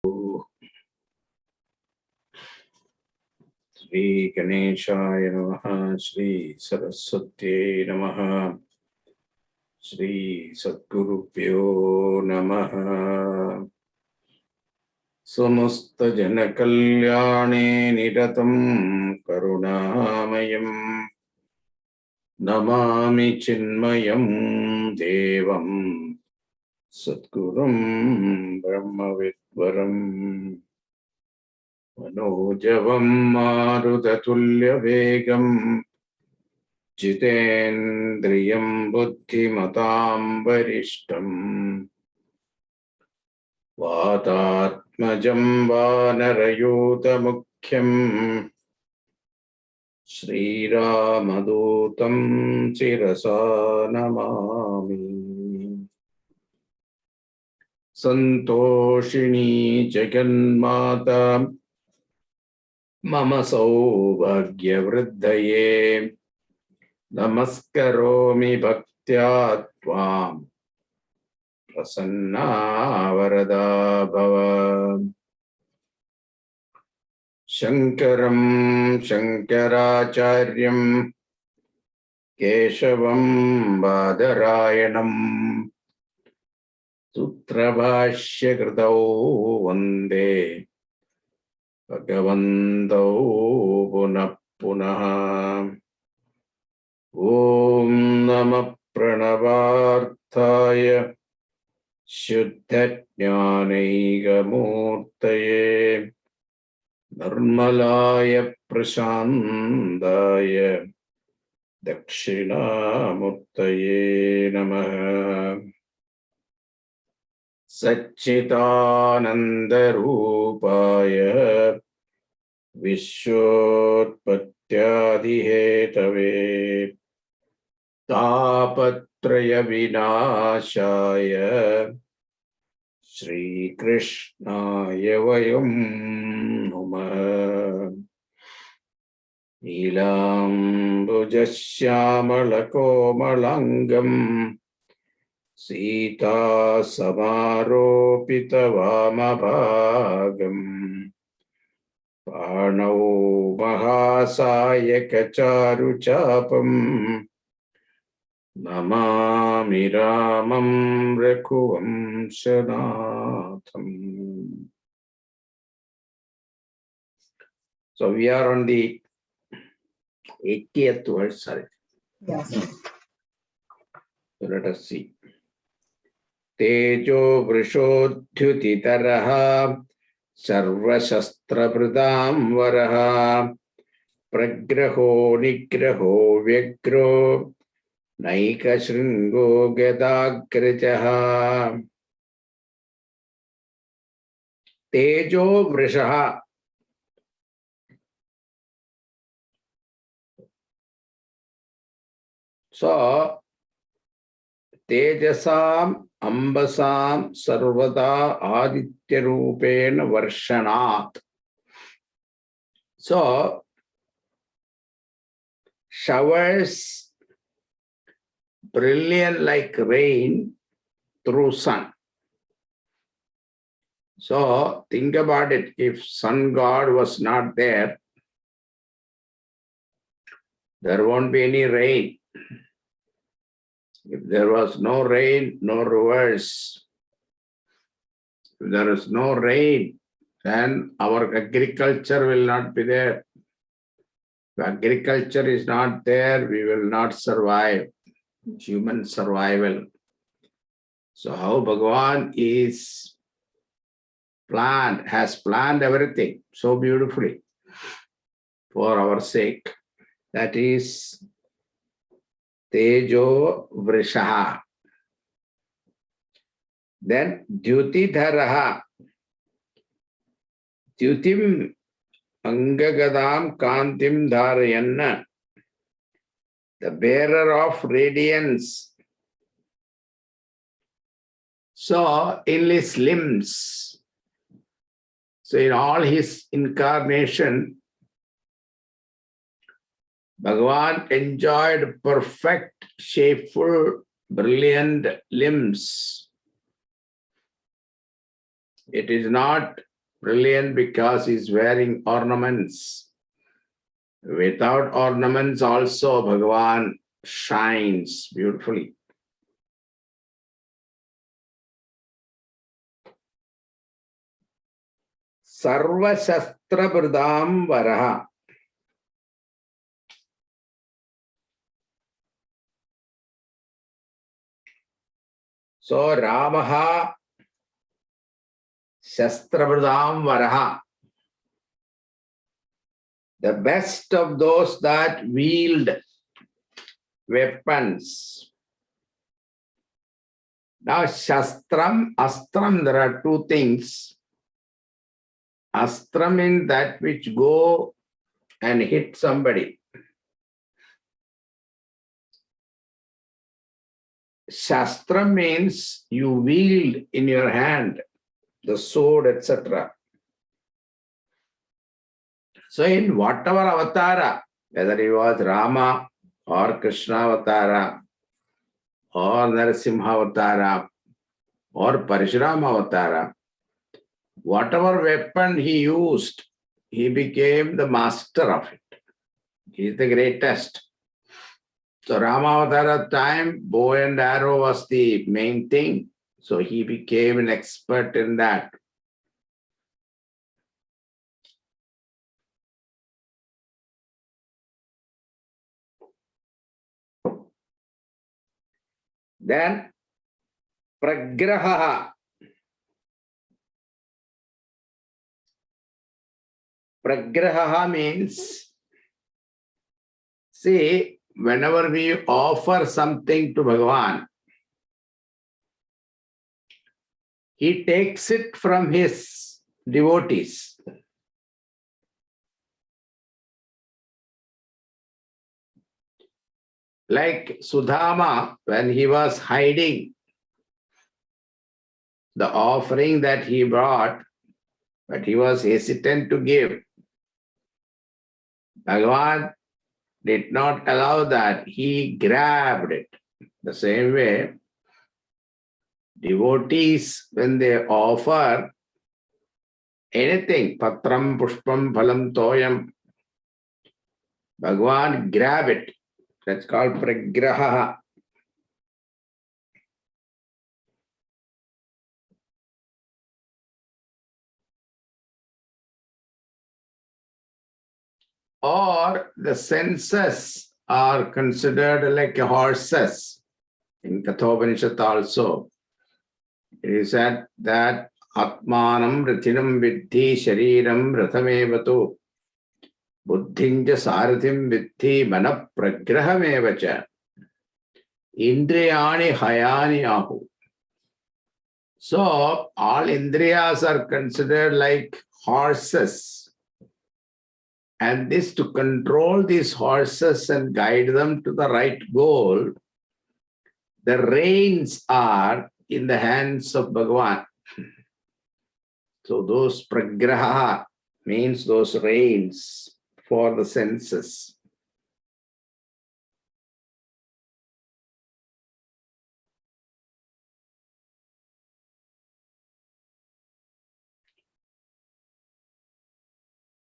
Shri Ganeshaya Namaha, Shri Saraswati Namaha, Shri Sadgurubhyo Namaha. Samasta Jana Kalyane Niratam Karunamayam Namami Chinmayam Devam Sadgurum Brahmavidvaram Manojavam Marudhatulya Vegam Jitendriyam Buddhimatam Varishtam Vatatmajam Vanarayuta Mukhyam Shri Ramadutam Chirasa Namami Santoshini Jaganmata Mama Saubhagya Vriddhaye Namaskaromi Bhaktya Tvam Prasanna Varada Bhava Shankaram Shankaracharyam Keshavam Badarayanam Sutrabhashya Kritau Vande Bhagavantau Punah Punah Om Namah Pranavarthaya Shuddha Jnanaiga Murtaye Nirmalaya Prashandaya Dakshinamurtaye Namaha Satchitananda Rupaya Vishwotpattyadihetave Tapatraya Vinashaya Shri Krishnaya Vayam Namah Nilambujasyamalakomalangam Sita Samaropita Vamabhagam Panau Mahasayaka Charu Chapam Namami Ramam Rakhuvam Shanatham. So we are on the 80th verse, sorry. Yes. So let us see. Tejo Vrishodhyutitaraha Sarvashastrapradam Varaha Pragraho Nigraho Vyagro Naika Shringo Gadagrajaha Tejo Vrishaha. So Tejasam Ambasam Sarvada Aditya Rupena Varshanat. So showers brilliant like rain through sun. So think about it. If sun god was not there, there won't be any rain. If there was no rain, no rivers. If there is no rain, then our agriculture will not be there. If agriculture is not there, we will not survive. Human survival. So how Bhagavan has planned everything so beautifully for our sake. That is Tejo Vrishaha. Then Dyutidharaha. Dyutim Angagadam Kantim Dharayanna. The bearer of radiance. So in his limbs, so in all his incarnation, Bhagavan enjoyed perfect, shapeful, brilliant limbs. It is not Brilliant because he's wearing ornaments. Without ornaments also Bhagavan shines beautifully. Sarva Shastra Bridam Varaha. So Ramaha Shastra Bridam Varaha. The best of those that wield weapons. Now Shastram, Astram, there are two things. Astra means that which go and hit somebody. Shastra means you wield in your hand the sword, etc. So in whatever avatara, whether he was Rama or Krishna avatara or Narasimha avatara or Parashurama avatara, whatever weapon he used, he became the master of it. He is the greatest. So Rama time, bow and arrow was the main thing. So he became an expert in that. Then Pragraha. Pragraha means, see, whenever we offer something to Bhagavan, he takes it from his devotees. Like Sudama, when he was hiding the offering that he brought, but he was hesitant to give. Bhagavan did not allow that. He grabbed it. The same way, devotees, when they offer anything, patram, pushpam, phalam, toyam, Bhagavan grab it. That's called pragraha. Or the senses are considered like horses. In Kathopanishad also, it is said that Atmanam Rathinam Vidhi Shariram Rathamevatu Buddhinja Sarathim Vidhi Mana Pragrahamevacha Indriyani Hayani Ahu. So all Indriyas are considered like horses. And this, to control these horses and guide them to the right goal, the reins are in the hands of Bhagavan. So those pragraha means those reins for the senses.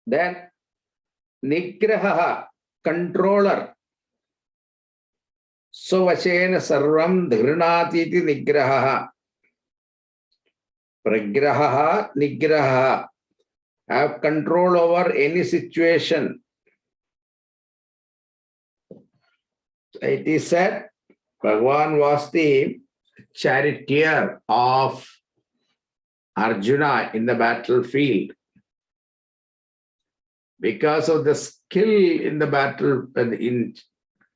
Then Nigraha, controller. So Vachena Sarvam Dhrinatiti Nigraha. Pragraha, Nigraha. Have control over any situation. It is said Bhagavan was the charioteer of Arjuna in the battlefield. Because of the skill in the battle, in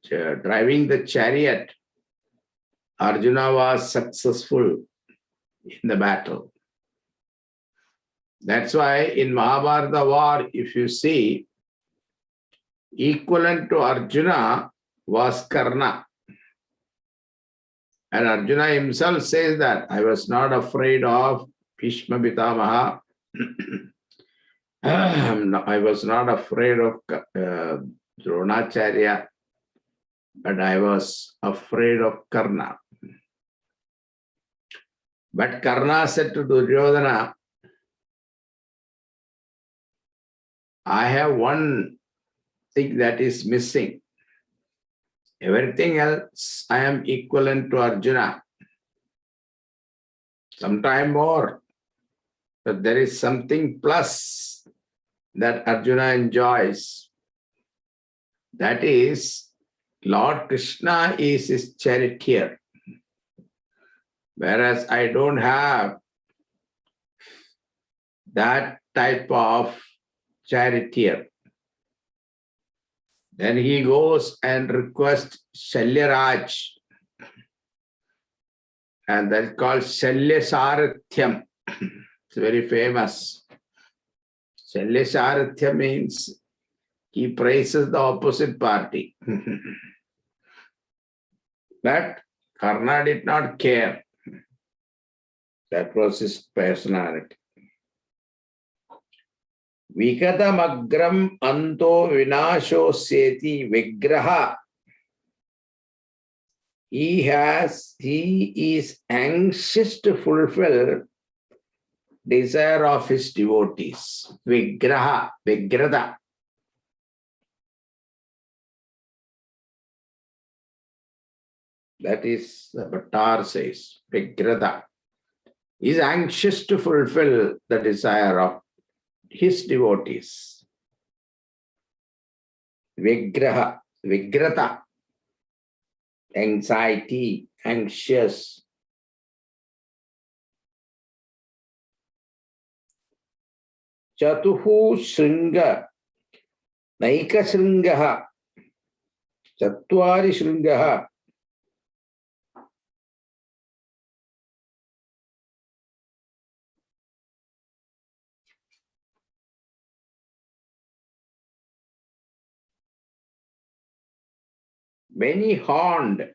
driving the chariot, Arjuna was successful in the battle. That's why in Mahabharata war, if you see, equivalent to Arjuna was Karna. And Arjuna himself says that, I was not afraid of Bhishma Pitamaha. I was not afraid of Dronacharya, but I was afraid of Karna. But Karna said to Duryodhana, I have one thing that is missing. Everything else, I am equivalent to Arjuna. Sometime more. But there is something plus that Arjuna enjoys. That is, Lord Krishna is his charioteer. Whereas I don't have that type of charioteer. Then he goes and requests Shalyaraj, and that's called Shalyasaratyam. It's very famous. Shalyasaratyam means he praises the opposite party. But Karna did not care. That was his personality. Vikatamagram anto vinasho seti vigraha. He is anxious to fulfill desire of his devotees. Vigraha, vigrada. That is, the Bhattar says, vigrada. He is anxious to fulfill the desire of his devotees. Vigraha, vigrata. Anxiety, anxious. Chatuhu shringa, naika shringaha, chatwari shringaha. Many horned.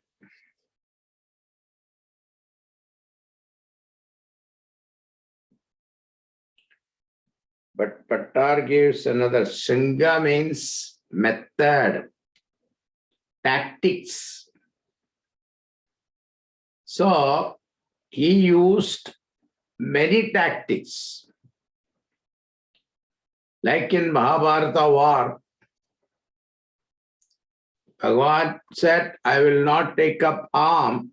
But Bhattar gives another. Shringa means method, tactics. So he used many tactics. Like in Mahabharata war, Bhagavan said, I will not take up arm,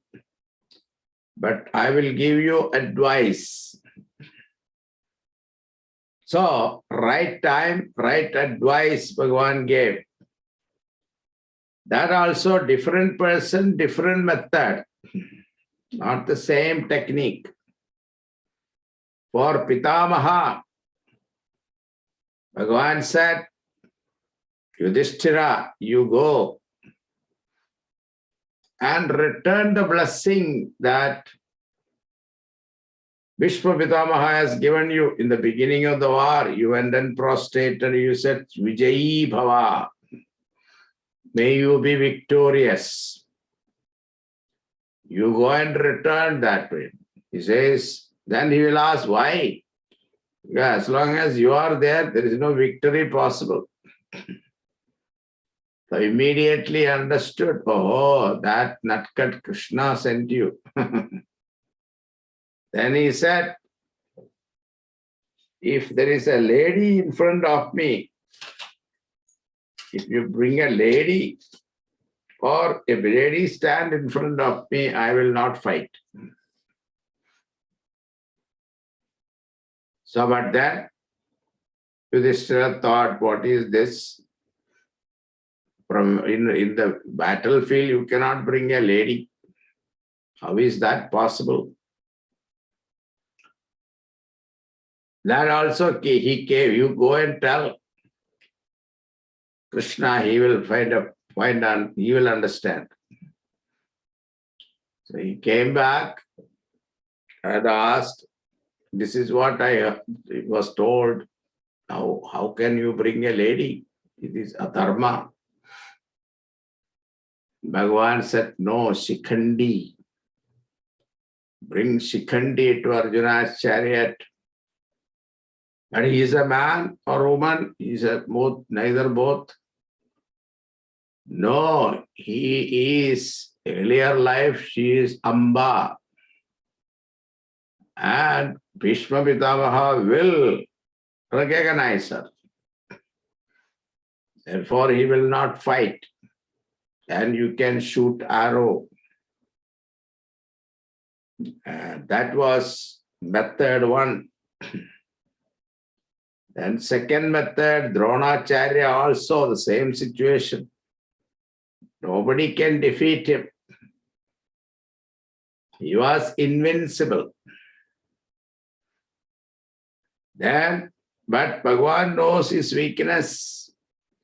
but I will give you advice. So, right time, right advice Bhagavan gave. That also different person, different method, not the same technique. For Pitamaha, Bhagavan said, Yudhishthira, you go and return the blessing that Bhishma Pitamaha has given you in the beginning of the war. You went and prostrated, you said, Vijayi Bhava. May you be victorious. You go and return that way. He says, then he will ask, why? Yeah, as long as you are there, there is no victory possible. So immediately understood, oh, that Natkat Krishna sent you. Then he said, if there is a lady in front of me, if you bring a lady or a lady stand in front of me, I will not fight. So, but then Yudhishthira thought, what is this? From in the battlefield, you cannot bring a lady. How is that possible? That also he gave. You go and tell Krishna, he will he will understand. So he came back and asked, this is what I was told. Now, how can you bring a lady? It is adharma. Bhagavan said, no, Shikhandi. Bring Shikhandi to Arjuna's chariot. And he is a man or woman, he is a both, neither both. No, he is, earlier life, she is Amba. And Bhishma Pitamaha will recognize her. Therefore, he will not fight. And you can shoot arrow. That was method one. Then second method, Dronacharya also the same situation. Nobody can defeat him. He was invincible. Then, but Bhagavan knows his weakness.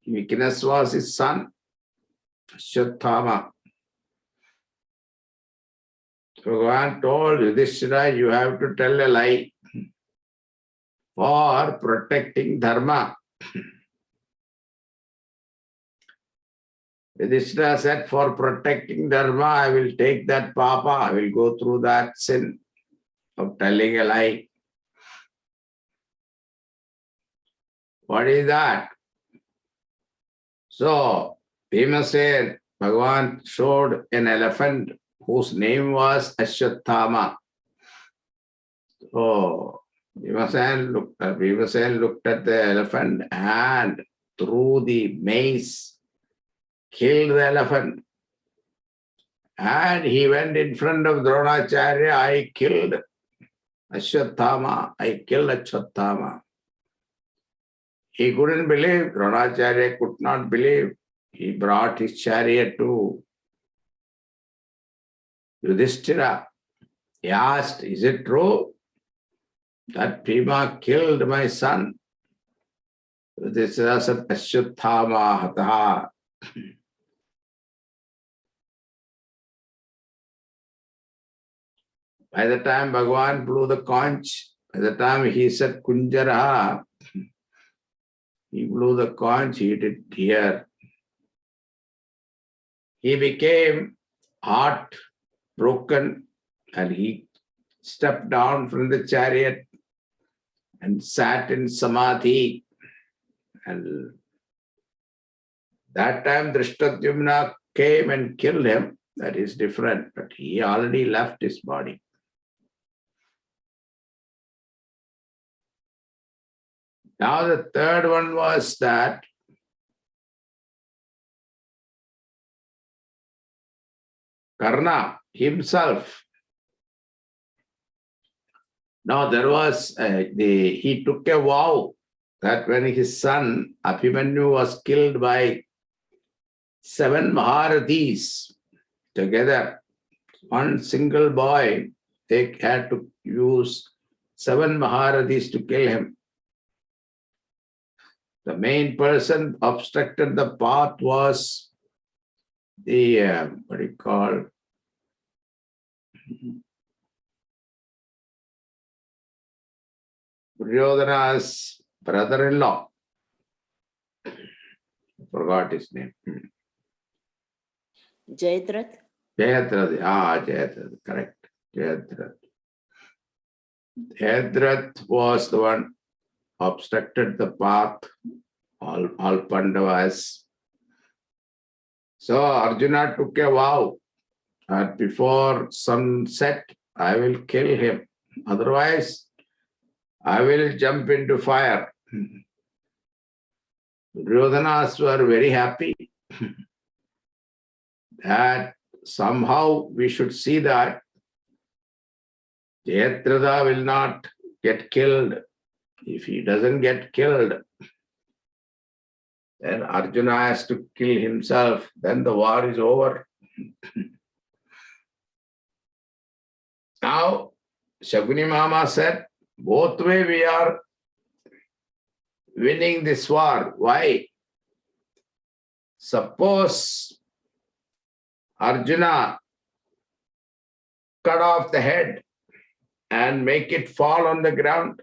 Weakness was his son, Ashwatthama. Bhagavan told Yudhishthira, you have to tell a lie for protecting dharma. Yudhishthira said, for protecting dharma, I will take that papa, I will go through that sin of telling a lie. What is that? So, Bhimasen, Bhagavan showed an elephant whose name was Ashwatthama. So, Bhimasen looked at the elephant and threw the mace, killed the elephant. And he went in front of Dronacharya, I killed Ashwatthama, I killed Ashwatthama. He couldn't believe, Dronacharya could not believe. He brought his chariot to Yudhishthira. He asked, is it true that Bhima killed my son? Yudhishthira said, Ashwatthama hataha. By the time Bhagavan blew the conch, by the time he said Kunjara, he blew the conch, he did hear. He became heartbroken and he stepped down from the chariot and sat in samadhi. And that time Drishtadyumna came and killed him. That is different, but he already left his body. Now the third one was that Karna himself. Now there was, he took a vow that when his son Abhimanyu was killed by 7 Maharathis together, one single boy, they had to use 7 Maharathis to kill him. The main person obstructed the path was the, what do you call, Duryodhana's brother-in-law. Forgot his name. Jayadratha. Jayadratha, correct. Jayadratha. Jayadratha was the one obstructed the path, all Pandavas. So Arjuna took a vow that before sunset, I will kill him. Otherwise, I will jump into fire. Duryodhanas were very happy that somehow we should see that Jayadratha will not get killed. If he doesn't get killed, then Arjuna has to kill himself. Then the war is over. Now, Shaguni Mama said, both way we are winning this war. Why? Suppose Arjuna cut off the head and make it fall on the ground,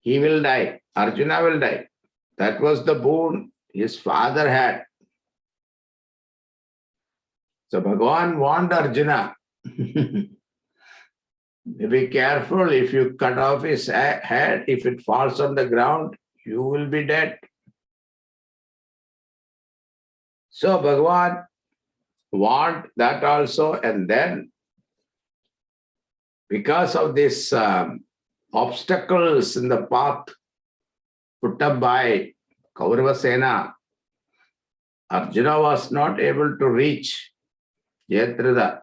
he will die. Arjuna will die. That was the boon his father had. So Bhagavan warned Arjuna, be careful, if you cut off his head, if it falls on the ground, you will be dead. So Bhagavan warned that also, and then because of these obstacles in the path put up by Kaurava Sena, Arjuna was not able to reach Jayadratha.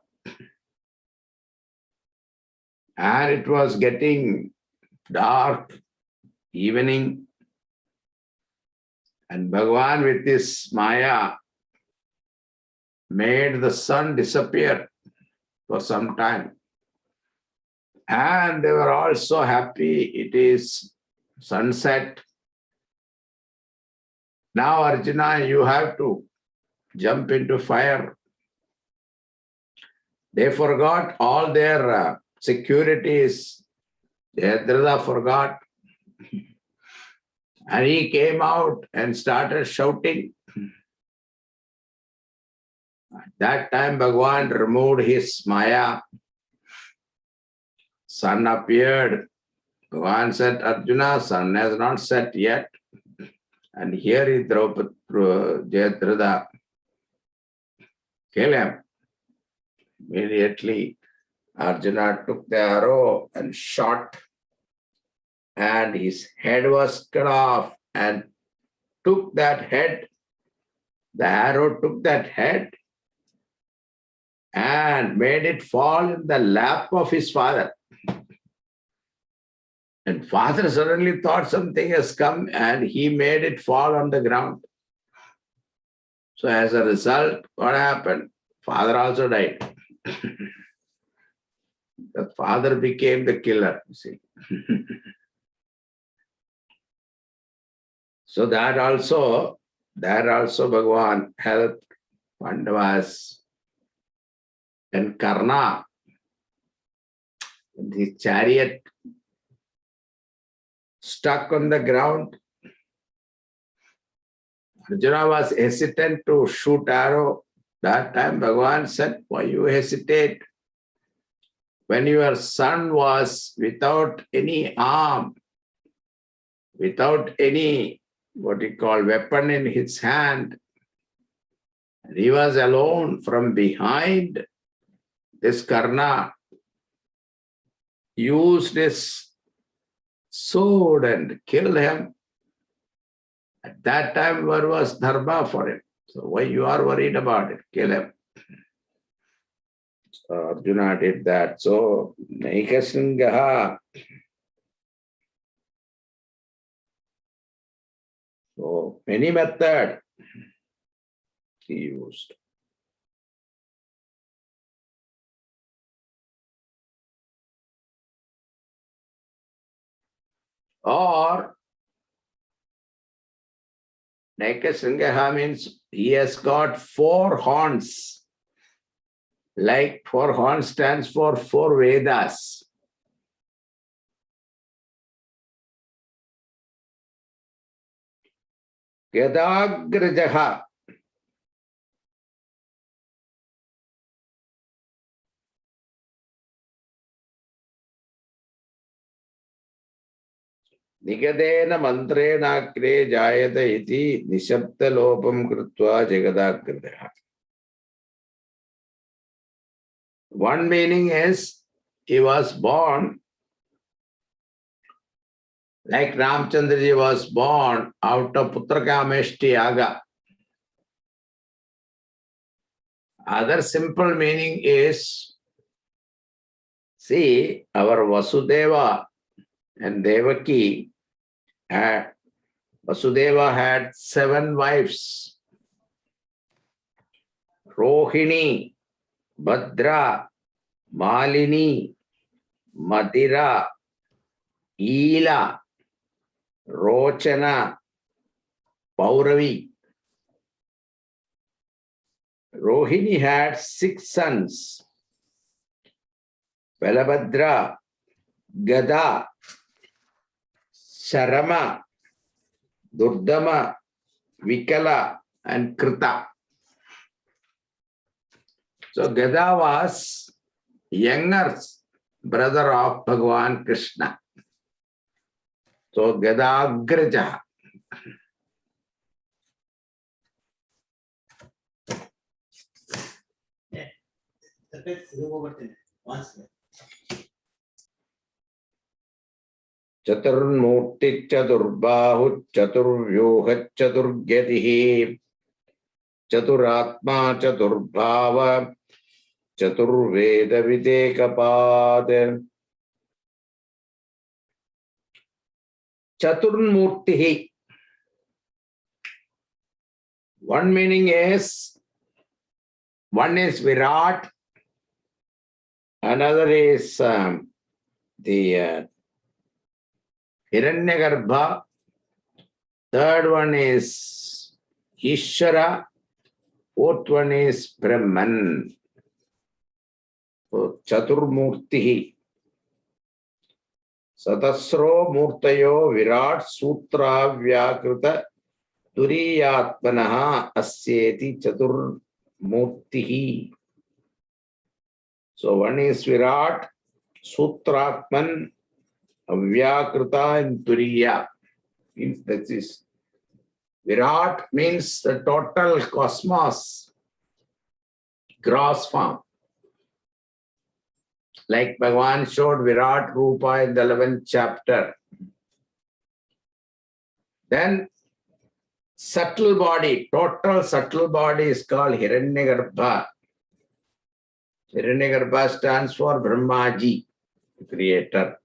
And it was getting dark, evening. And Bhagavan with his Maya made the sun disappear for some time. And they were all so happy. It is sunset. Now, Arjuna, you have to jump into fire. They forgot all their securities. Jayadratha forgot. And he came out and started shouting. At that time, Bhagavan removed his Maya. Sun appeared. Bhagavan said, Arjuna, sun has not set yet. And here is Jayadratha. Kill him. Immediately, Arjuna took the arrow and shot. And his head was cut off and took that head. The arrow took that head and made it fall in the lap of his father. And father suddenly thought something has come and he made it fall on the ground. So as a result, what happened? Father also died. The father became the killer, you see. So that also Bhagavan helped Pandavas. And Karna, his chariot stuck on the ground. Arjuna was hesitant to shoot arrow. That time Bhagavan said, why you hesitate? When your son was without any arm, without any weapon in his hand, and he was alone, from behind, this Karna used his sword and killed him. At that time, what was dharma for him? So why you are worried about it? Kill him. So Arjuna did that. So Naikasringaha. So many methods he used. Or Naikasringaha means he has got 4 horns. Like 4 horns stands for 4 Vedas. Gadagrajaha. Nigadena mantrenakre jayata iti nishabda lopam krutva jagadagrajaha. One meaning is he was born like Ramchandraji was born out of Putrakameshti Yaga. Other simple meaning is, see, our Vasudeva and Devaki, Vasudeva had 7 wives. Rohini, Bhadra, Malini, Madira, Ila, Rochana, Pauravi. Rohini had 6 sons. Balabhadra, Gada, Sharama, Durdama, Vikala, and Krita. So Gada was younger brother of Bhagavan Krishna. So Gadagraja. Chaturmurti Chaturbahu Chaturvyuha Chaturgatihi Chaturatma Chaturbhava Chaturveda Videkapad. Chaturmurtihi. One meaning is, one is Virat, another is the Hiranyagarbha, third one is Ishvara, fourth one is Brahman. So, Chaturmurtihi. Satasro Murtayo Virat Sutra Vyakrita Turiyatmanaha Asyeti Chaturmurtihi. So one is Virat, Sutratman, Avyakrita and Turiya. Means that is Virat means the total cosmos, gross form. Like Bhagavan showed Virat Rupa in the 11th chapter. Then subtle body, total subtle body is called Hiranyagarbha. Hiranyagarbha stands for Brahmaji, creator.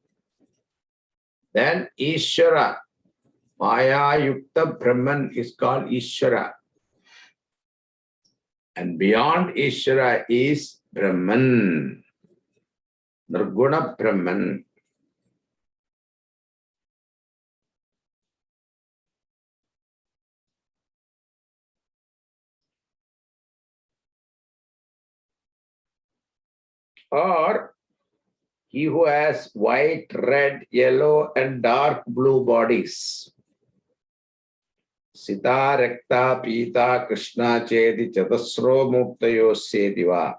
Then Ishvara, Maya Yukta Brahman is called Ishvara. And beyond Ishvara is Brahman, Nirguna Brahman. Or he who has white, red, yellow, and dark blue bodies. Sita, Rekta, Pita, Krishna, Chedi, Chatasro, Muktayo, Sediva.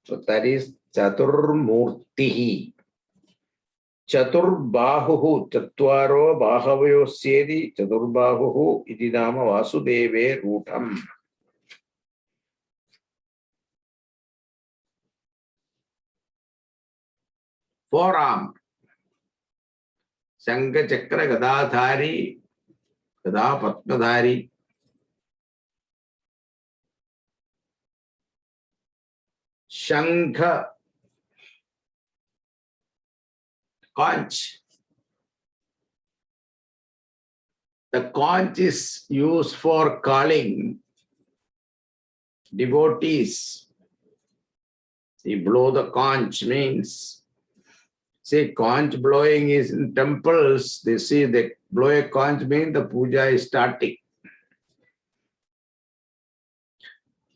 So that is Chaturmurtihi. Chaturbahuhu, Chatvaro, Bahavayo, Sedi, Chaturbahuhu, Idinama Vasudeve, Rutam. Forearm. Shankha Chakra Gadadhari, Gada Padmadhari. Shankha, conch. The conch is used for calling devotees. See, blow the conch means, see, conch blowing is in temples. They see they blow a conch means the puja is starting.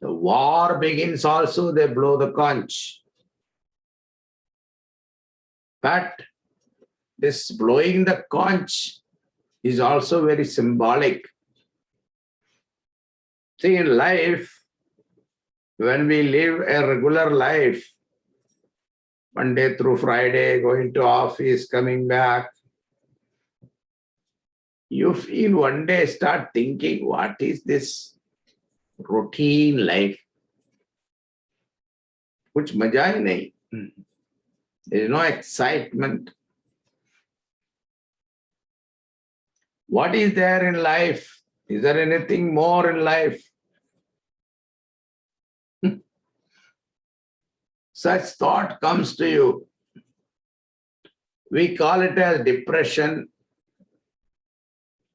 The war begins also, they blow the conch. But this blowing the conch is also very symbolic. See, in life, when we live a regular life, Monday through Friday, going to office, coming back, you feel one day start thinking, what is this routine life? Kuch maja hi nahi. There is no excitement. What is there in life? Is there anything more in life? Such thought comes to you. We call it as depression,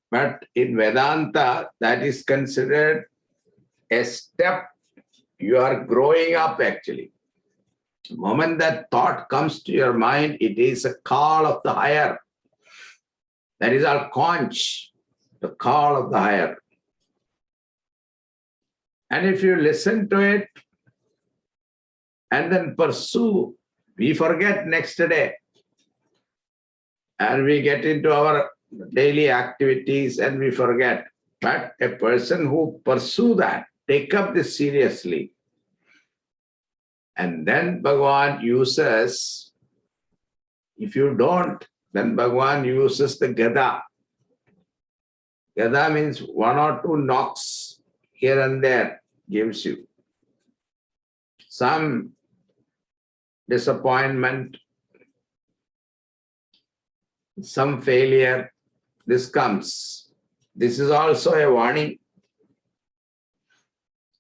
but in Vedanta, that is considered a step. You are growing up actually. The moment that thought comes to your mind, it is a call of the higher. That is our conch, the call of the higher. And if you listen to it and then pursue, we forget next day. And we get into our daily activities and we forget. But a person who pursue that, take up this seriously. And then Bhagavan uses, if you don't, then Bhagavan uses the Gada. Gada means one or two knocks here and there gives you. Some disappointment, some failure, this comes. This is also a warning.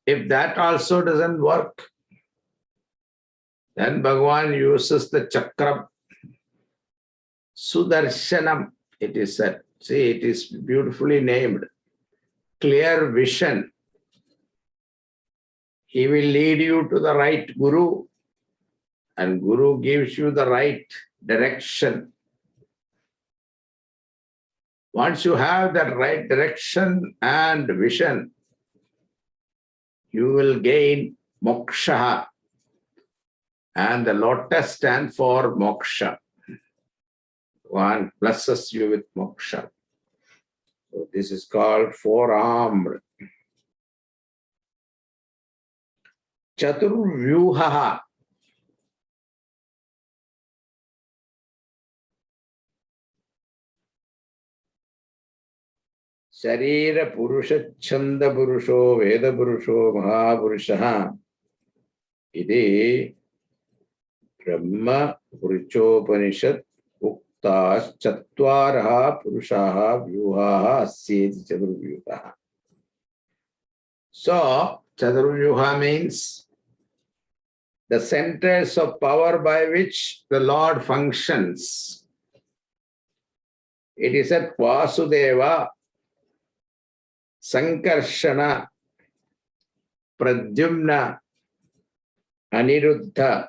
If that also doesn't work, then Bhagavan uses the chakra, Sudarshanam, it is said. See, it is beautifully named. Clear vision. He will lead you to the right Guru, and Guru gives you the right direction. Once you have that right direction and vision, you will gain moksha. And the lotus stands for moksha. One blesses you with moksha. So this is called forearm. Chaturvyuha. Sharira Purusha Chanda Purusho Veda Purusho Mahapurushaha. Ide Brahma Puruchopanishad Uktas Chatvaraha Purushaha Vyuhaha Asyeti Chaturvyuha. So, Chaturvyuha means the centers of power by which the Lord functions. It is at Vasudeva, Sankarshana, Pradyumna, Aniruddha.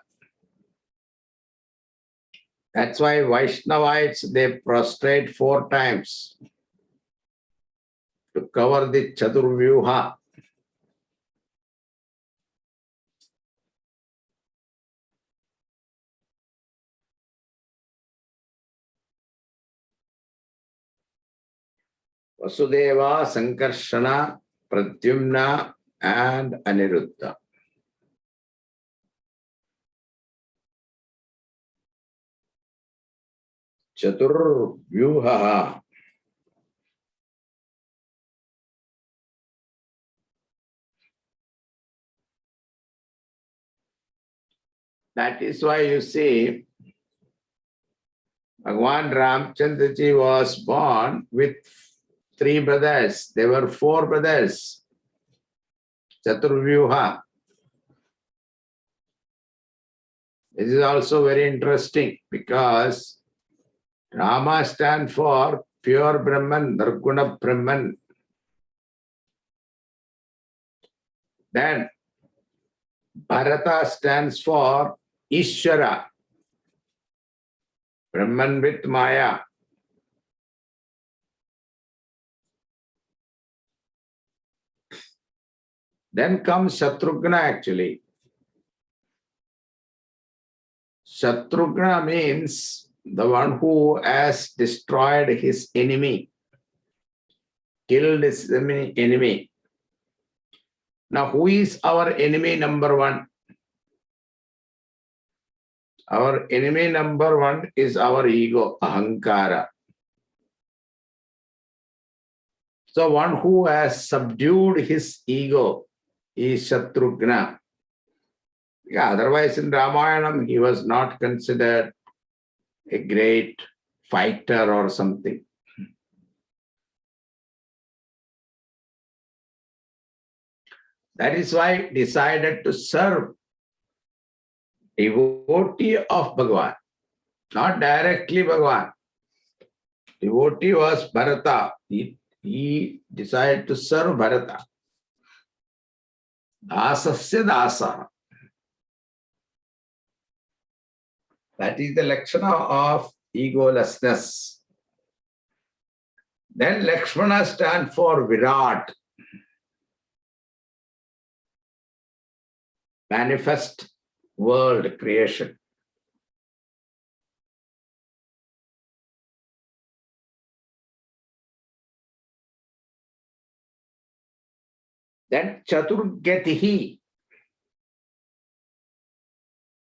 That's why Vaishnavites, they prostrate 4 times to cover the Chaturvyuha. Vasudeva, Sankarshana, Pradyumna, and Aniruddha. Chaturvyuha. That is why you see, Bhagavan Ramchandraji was born with 3 brothers. There were 4 brothers. Chaturvyuha. This is also very interesting because Rama stands for pure Brahman, Nirguna Brahman. Then Bharata stands for Ishvara, Brahman with Maya. Then comes Shatrughna actually. Shatrughna means the one who has destroyed his enemy, killed his enemy. Now, who is our enemy number 1? Our enemy number 1 is our ego, ahankara. So one who has subdued his ego is Shatrughna. Yeah, otherwise in Ramayana, he was not considered a great fighter or something. That is why he decided to serve devotee of Bhagavan, not directly Bhagavan. Devotee was Bharata. He decided to serve Bharata. Dasasya dasa. That is the lakshana of egolessness. Then Lakshmana stands for Virat, manifest world creation. Then Chaturgatihi,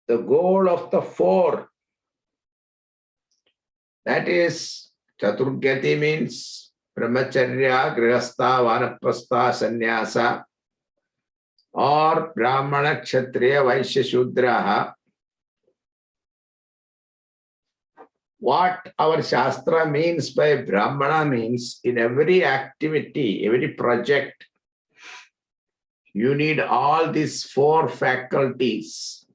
the goal of the 4. That is, Chaturgati means Brahmacharya, Grihastha, Vanaprastha, Sannyasa, or Brahmana, Kshatriya, Vaishya, Shudraha. What our Shastra means by Brahmana means in every activity, every project, you need all these four faculties.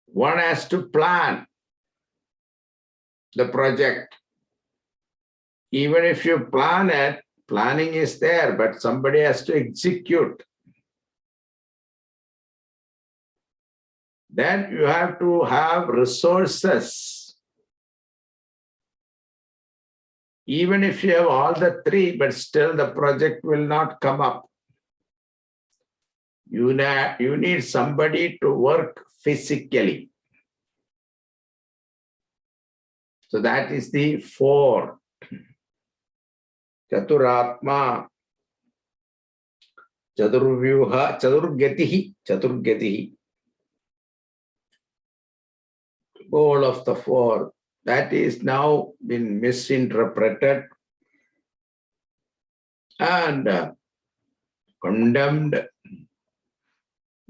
One has to plan the project. Even if you plan it, planning is there, but somebody has to execute. Then you have to have resources. Even if you have all the three, but still the project will not come up. You need somebody to work physically. So that is the four. Chaturatma, Chaturvyuha, Chaturgatihi. All of the four. That is now been misinterpreted and condemned,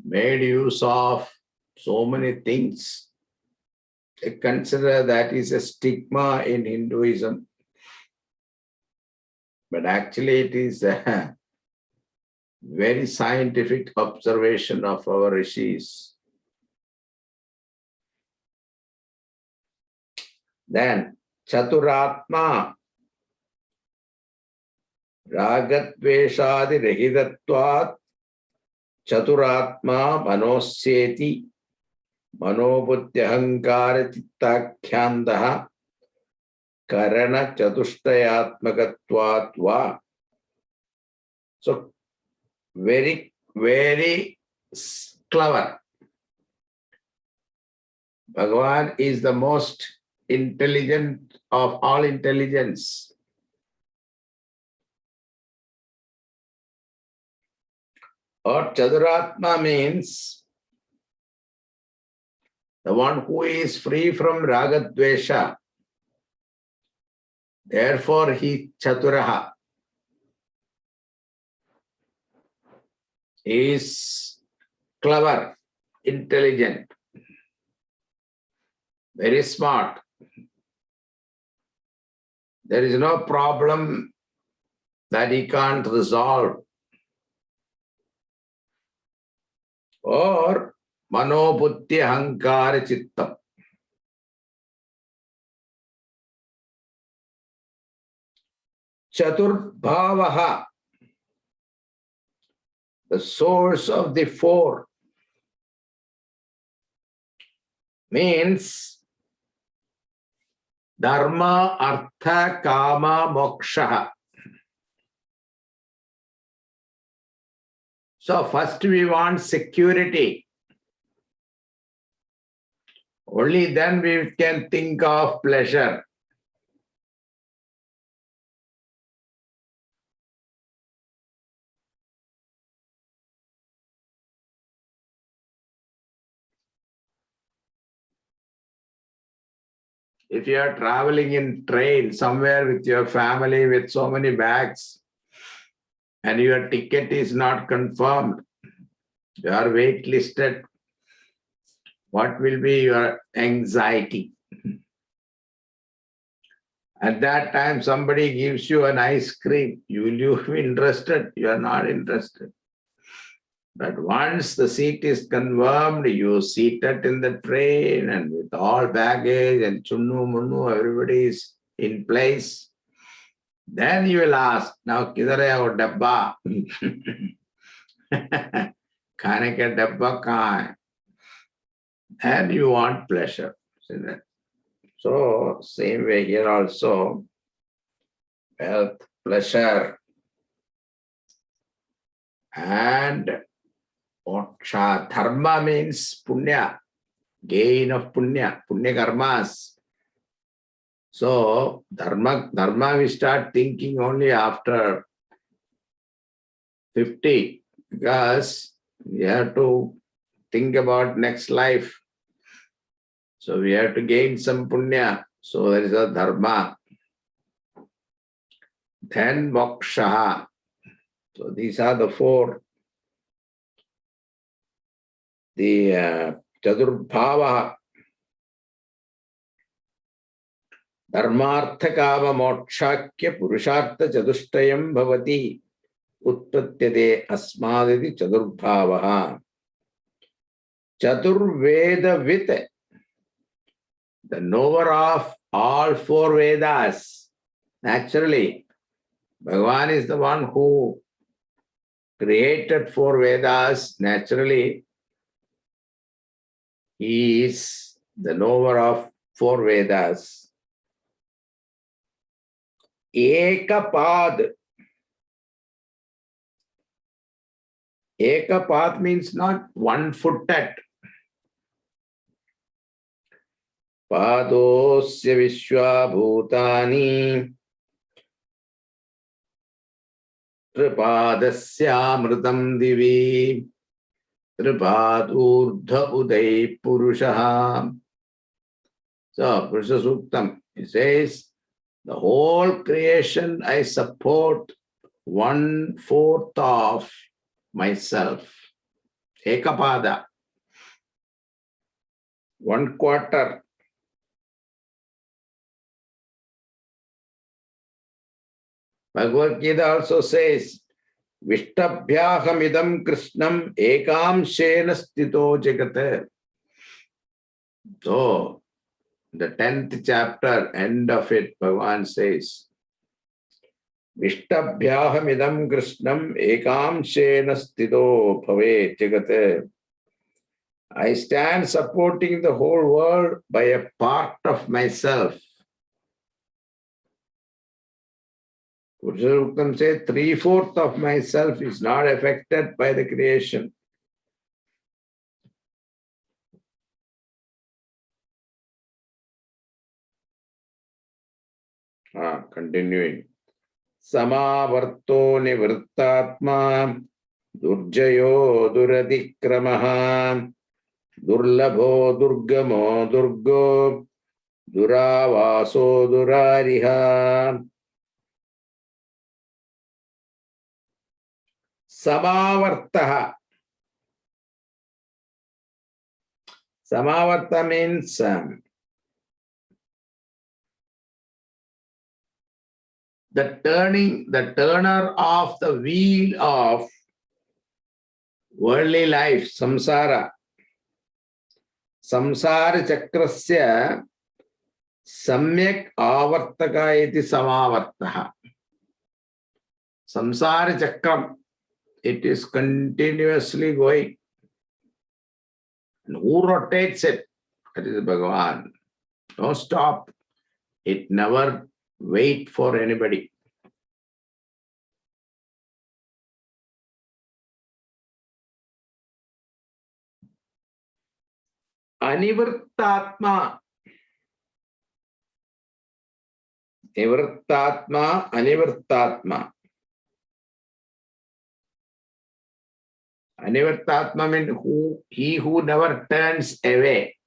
made use of so many things. I consider that is a stigma in Hinduism. But actually it is a very scientific observation of our rishis. Then Chaturatma, Ragadveshadi Rahidatvat, Chaturatma Manosyeti, Manobuddhyahankara Chittakyandaha, Karana Chatushtayatmakatvat va. So very, very clever. Bhagavan is the most intelligent of all intelligence. Or Chaturatma means the one who is free from Ragadvesha. Therefore, he Chaturaha is clever, intelligent, very smart. There is no problem that he can't resolve. Or Manobuddhi Hankara Chittam. Chaturbhavaha, the source of the four, means Dharma, Artha, Kama, Moksha. So first we want security. Only then we can think of pleasure. If you are traveling in train somewhere with your family with so many bags and your ticket is not confirmed, you are waitlisted, what will be your anxiety? At that time, somebody gives you an ice cream. Will you be interested? You are not interested. But once the seat is confirmed, you seated in the train and with all baggage and chunnu munnu, everybody is in place. Then you will ask, now kidhar hai wo dabba? Khane ka dabba kahan hai? And you want pleasure. So same way here also, wealth, pleasure, and moksha. Dharma means punya, gain of punya karmas. So dharma we start thinking only after 50, because we have to think about next life. So we have to gain some punya. So there is a dharma. Then moksha. So these are the four. The Chadurbhava, Dharmartha kama mokshakya purushartha chatushtayam bhavati utpatyate asmaditi chadurbhavaha. Chaturveda with the knower of all four Vedas. Naturally, Bhagavan is the one who created four Vedas. Naturally, he is the knower of four Vedas. Ekapad. Ekapad means not one-footed. Padosya Vishwabhutani Tripadasya Divi Tripadurdha Uday Purushaha. So, Purusha Suktam, he says, the whole creation I support 1/4 of myself. Ekapada. 1/4. Bhagavad Gita also says, Vishtabhyaham Krishnam ekam shena stito jagate. So, the 10th chapter, end of it, Bhagavan says, Vishtabhyaham Krishnam ekam shena stito bhave jagate. I stand supporting the whole world by a part of myself. Purusha says 3/4 of myself is not affected by the creation. Continuing. Samavarto nivrittatma durjayo duradikramaha durlabho durgamo durgo duravaso durariha. Samavartaha. Samavarta means the turner of the wheel of worldly life, samsara. Samsara chakrasya samyak avartaka iti samavartaha. Samsara chakram, it is continuously going. And who rotates it? That is Bhagavan. No stop. It never wait for anybody. Anivrittatma. Nivrittatma, anivrittatma. Anivrittatma means he who never turns away.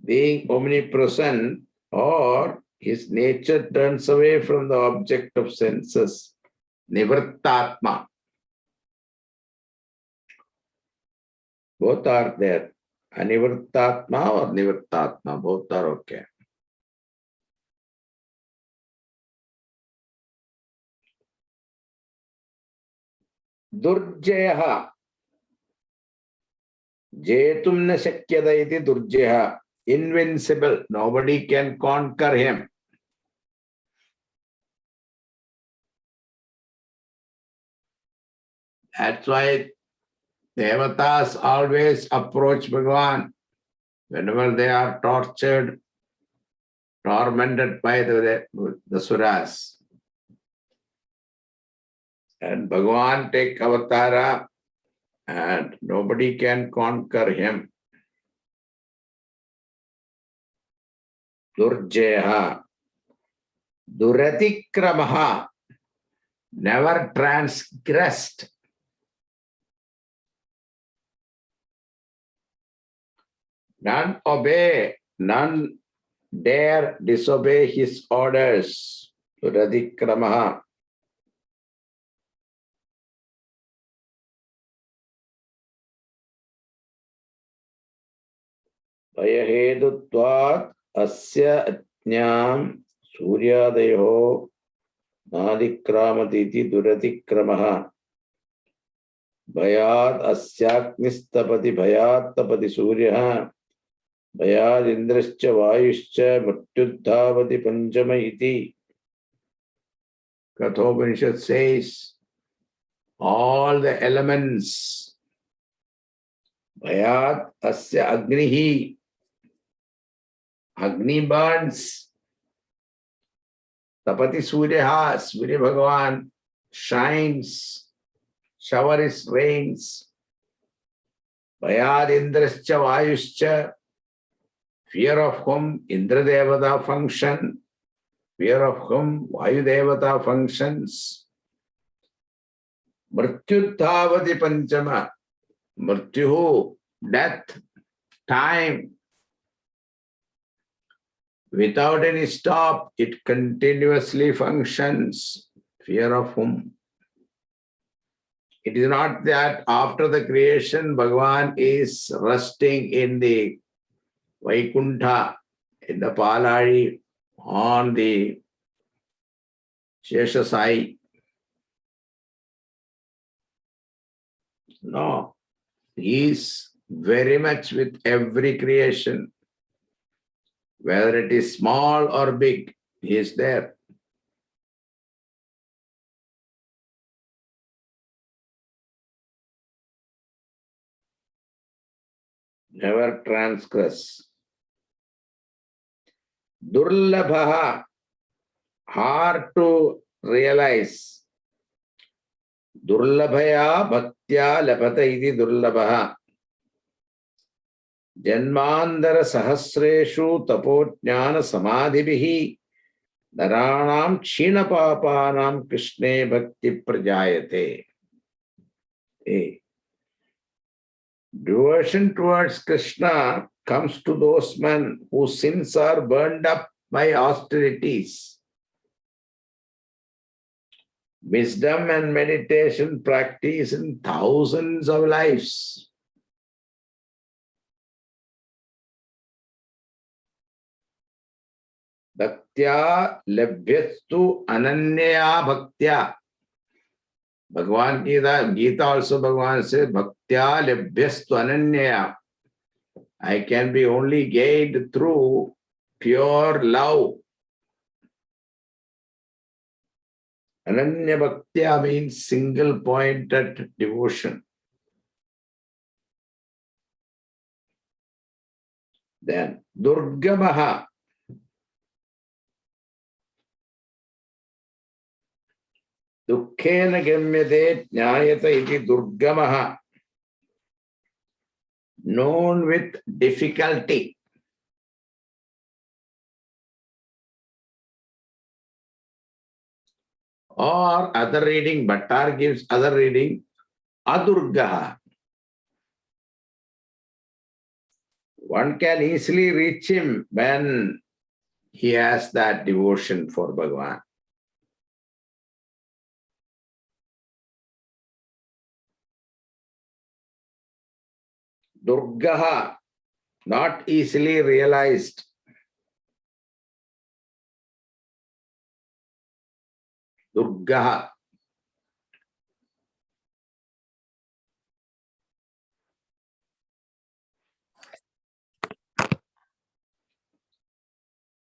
Being omnipresent, or his nature turns away from the object of senses. Nivrittatma. Both are there. Anivrittatma or Nivrittatma, both are okay. Durjayaha. Jetum na shakyada iti durjayaha. Invincible. Nobody can conquer him. That's why Devatas always approach Bhagavan whenever they are tortured, tormented by the Suras. And Bhagavan take avatara and nobody can conquer him. Durjayaha. Duratikramaha. Never transgressed. None obey, none dare disobey his orders. Duratikramaha. Vayahedutvat asya ajñam suryadayo nadikramati duratikramaha bhayat asyaknistapati bhayat tapati suryaha bhayat indrascha vayuscha mrityudhavati panchama iti. Kathopanishad says all the elements. Bhayat asya agnihi. Agni burns. Tapati suryaha. Surya Bhagavan shines. Shower is rains. Bhayat indrascha vayuscha. Fear of whom Indra Devata function. Fear of whom Vayu Devata functions. Mrityudhavati panchama. Mrityu, death, time. Without any stop, it continuously functions. Fear of whom? It is not that after the creation, Bhagavan is resting in the Vaikuntha, in the Palari, on the Sheshasai. No, he is very much with every creation. Whether it is small or big, he is there. Never transgress. Durlabhaha, hard to realize. Durlabhaya bhaktya labhata iti durlabhaha. Janmandara sahasreshu tapojnana samadhibihi naranam kshina papanam krishne bhakti prajayate. Devotion towards Krishna comes to those men whose sins are burned up by austerities. Wisdom and meditation practice in thousands of lives. Bhaktya labhyastu ananyaya bhaktya. Bhagavan Gita also Bhagavan says, Bhaktya labhyastu ananyaya. I can be only gained through pure love. Ananya Bhaktya means single pointed devotion. Then Durgamaha. Dukkhena gamyate jnayata iti Durgamaha. Known with difficulty. Or other reading, Bhattar gives other reading, Adurgaha. One can easily reach him when he has that devotion for Bhagavan. Durgaha, not easily realized. Durgaha.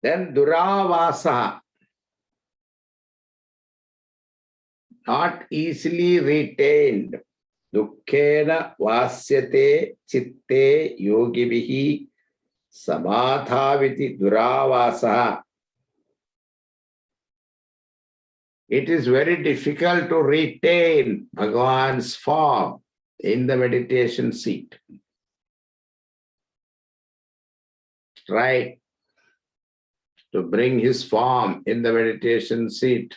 Then Duravasa, not easily retained. Dukkhena vasyate chitte yogibihi samadhaviti duravasa. It is very difficult to retain Bhagavan's form in the meditation seat. Try to bring his form in the meditation seat.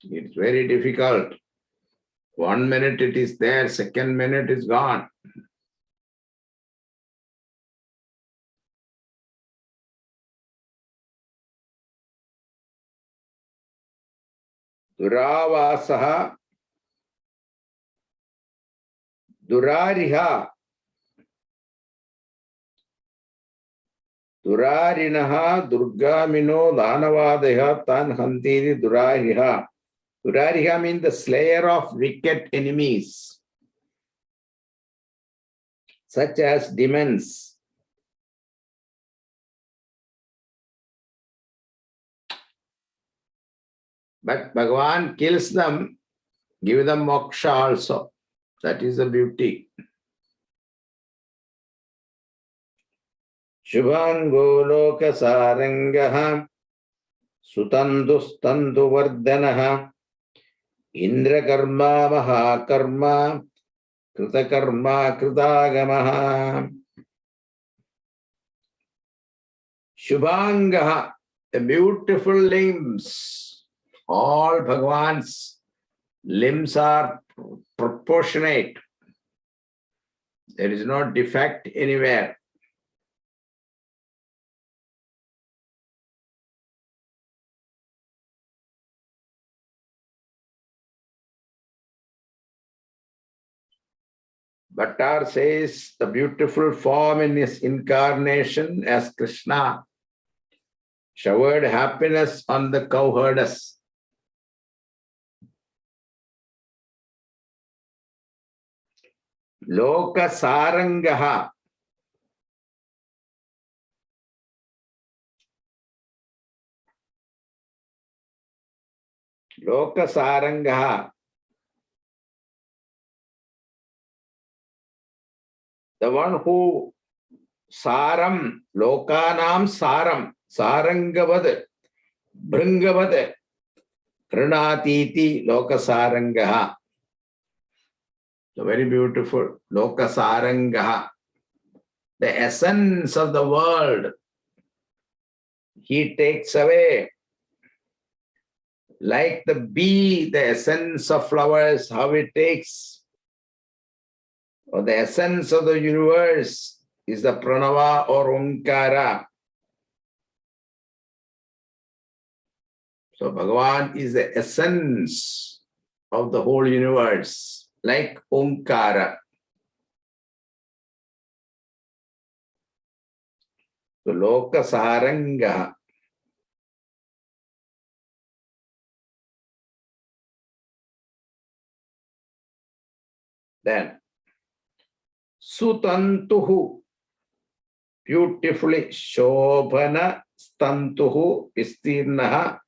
It's very difficult. 1 minute it is there, second minute is gone. Duravasaha, Durariha. Durarinaha Durgamino Danavadeha Tan Hantiri Durariha. Durariha means the slayer of wicked enemies, such as demons. But Bhagavan kills them, give them moksha also. That is the beauty. Shubhango loka sarangaha sutandustandu vardanaha indra karma mahakarma kritakarma kritagamaha. Shubhangaha, the beautiful limbs. All Bhagavan's limbs are proportionate. There is no defect anywhere. Bhattar says the beautiful form in his incarnation as Krishna showered happiness on the cowherders. Loka sarangaha. Loka sarangaha. The one who saram, lokanam saram, sarangavad, bringavad, kranatiti lokasarangaha. So very beautiful. Lokasarangaha. The essence of the world he takes away. Like the bee, the essence of flowers, how it takes. Or the essence of the universe is the pranava or omkara. So Bhagavan is the essence of the whole universe, like omkara. So loka saranga. Then sutantuhu, beautifully shobhana stantuhu istirnaha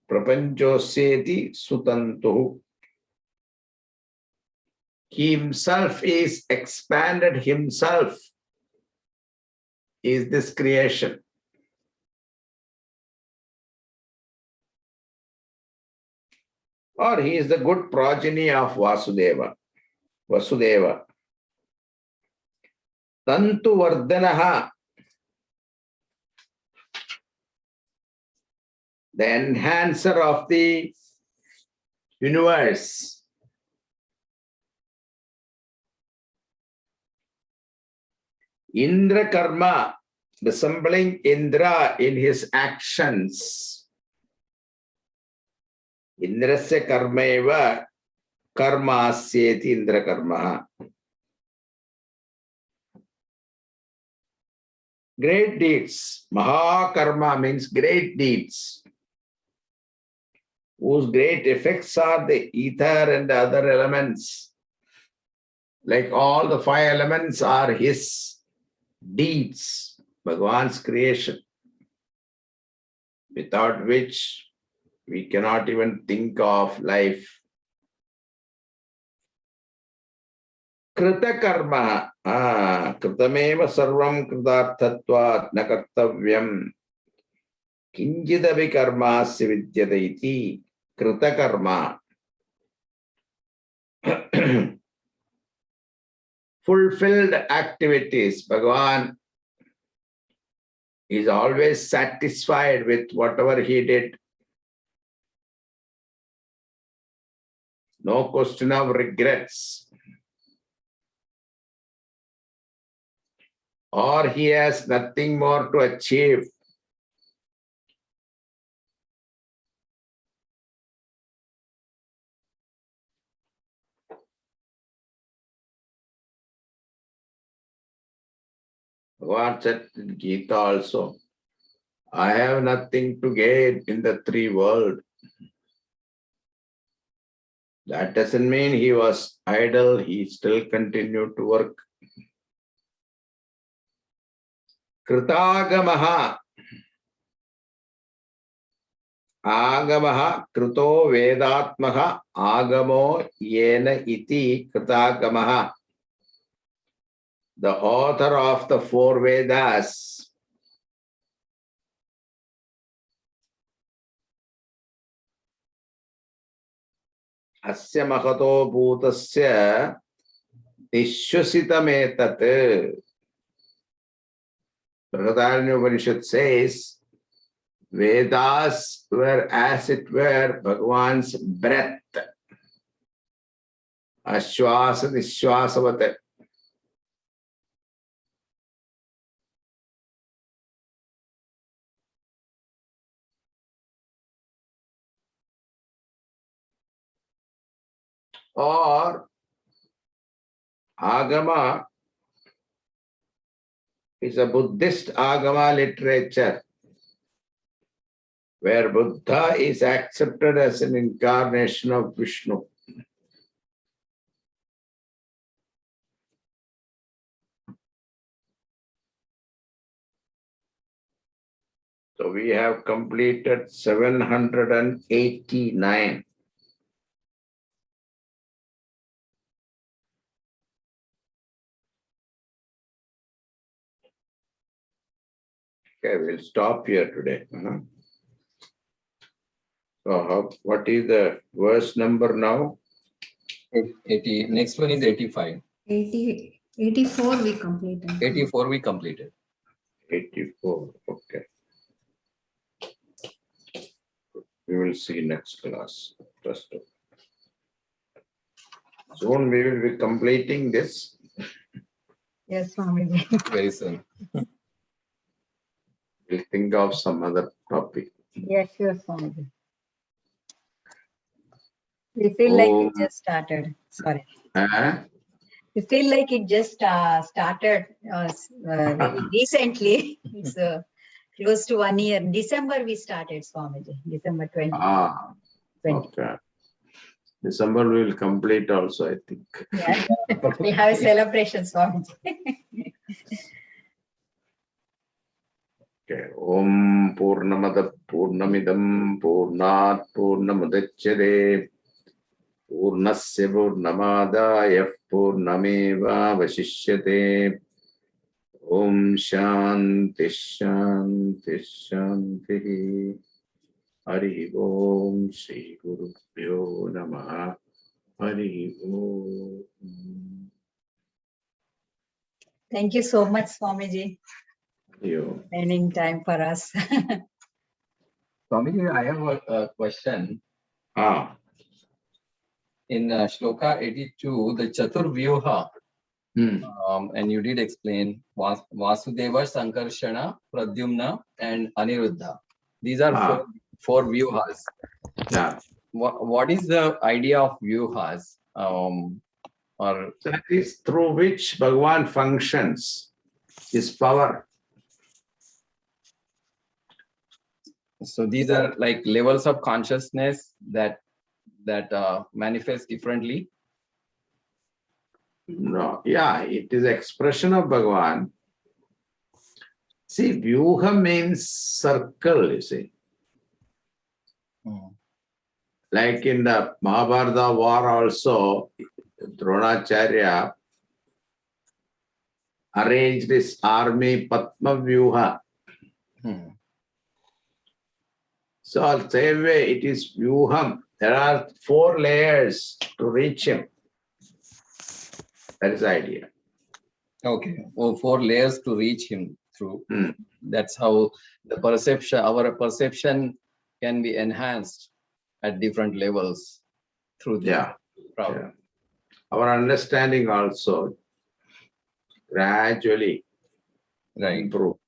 prapanchoseti sutantuhu. He himself is expanded himself, is this creation. Or he is the good progeny of Vasudeva. Vasudeva. Tantu Vardhanaha, the enhancer of the universe. Indra Karma, resembling Indra in his actions. Indrasya karmeva karma asyeti Indra karma. Great deeds. Mahakarma means great deeds, whose great effects are the ether and the other elements. Like all the five elements are his deeds, Bhagavan's creation, without which we cannot even think of life. Krita karma, kritameva sarvam kritarthatvat na kartavyam kinjidavi karmasya vidyate iti krita karma. Fulfilled activities. Bhagavan is always satisfied with whatever he did. No question of regrets. Or he has nothing more to achieve. Bhagavan said in Gita also, I have nothing to gain in the three world. That doesn't mean he was idle. He still continued to work. Kritagamaha. Agamaha krito vedatmaha agamo yena iti kritagamaha. The author of the four Vedas asya mahato bhutasya nishwasitametat. Brihadaranya Upanishad says Vedas were as it were Bhagavan's breath. Ashwasa nishwasavate. Or Agama is a Buddhist Agama literature where Buddha is accepted as an incarnation of Vishnu. So we have completed 789. Okay, we'll stop here today. So what is the verse number now? 80. Next one is 85. 84 we completed. 84 we completed. 84. Okay. We will see next class. Soon we will be completing this. Yes, Swamiji. Very soon. We'll think of some other topic. Yes, sure, Swamiji. We feel like it just started. Sorry. We feel like it just started very recently. It's close to 1 year. December we started, Swamiji. December 20. Okay. December we will complete also, I think. Yeah. We have a celebration, Swamiji. Okay. Om Purnamada Purnamidam Purnat Purnamudachyate Purnasya Purnamadaya Purnameva Vasishyate. Om Shanti Shanti Shanti. Hari Om Shri Guru Pyo Namaha. Hari Om. Thank you so much, Swamiji. You. Spending time for us. Swamiji, I have a question. In Shloka 82, the Chatur Vyuha, and you did explain Vasudeva, Sankarshana, Pradyumna, and Aniruddha. These are four Vyuhas. Yeah. What is the idea of Vyuhas? Or that is through which Bhagavan functions, his power. So these are like levels of consciousness that manifest differently. No, yeah, it is expression of Bhagavan. See, Vyuha means circle, you see. Like in the Mahabharata war also, Dronacharya arranged his army Padma Vyuha. So same way it is Vyuham. There are 4 layers to reach him. That is the idea. Okay. Oh, 4 layers to reach him through. That's how the perception, our perception can be enhanced at different levels through the problem. Our understanding also gradually improves.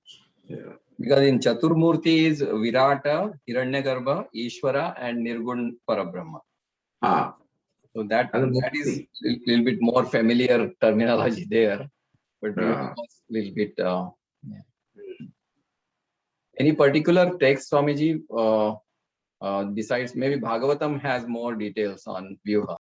Because in Chaturmurti is Virata, Hiranyagarbha, Ishvara, and Nirgun Parabrahma. So that is a little bit more familiar terminology there, but a little bit Any particular text, Swamiji, besides maybe Bhagavatam has more details on Vyuha?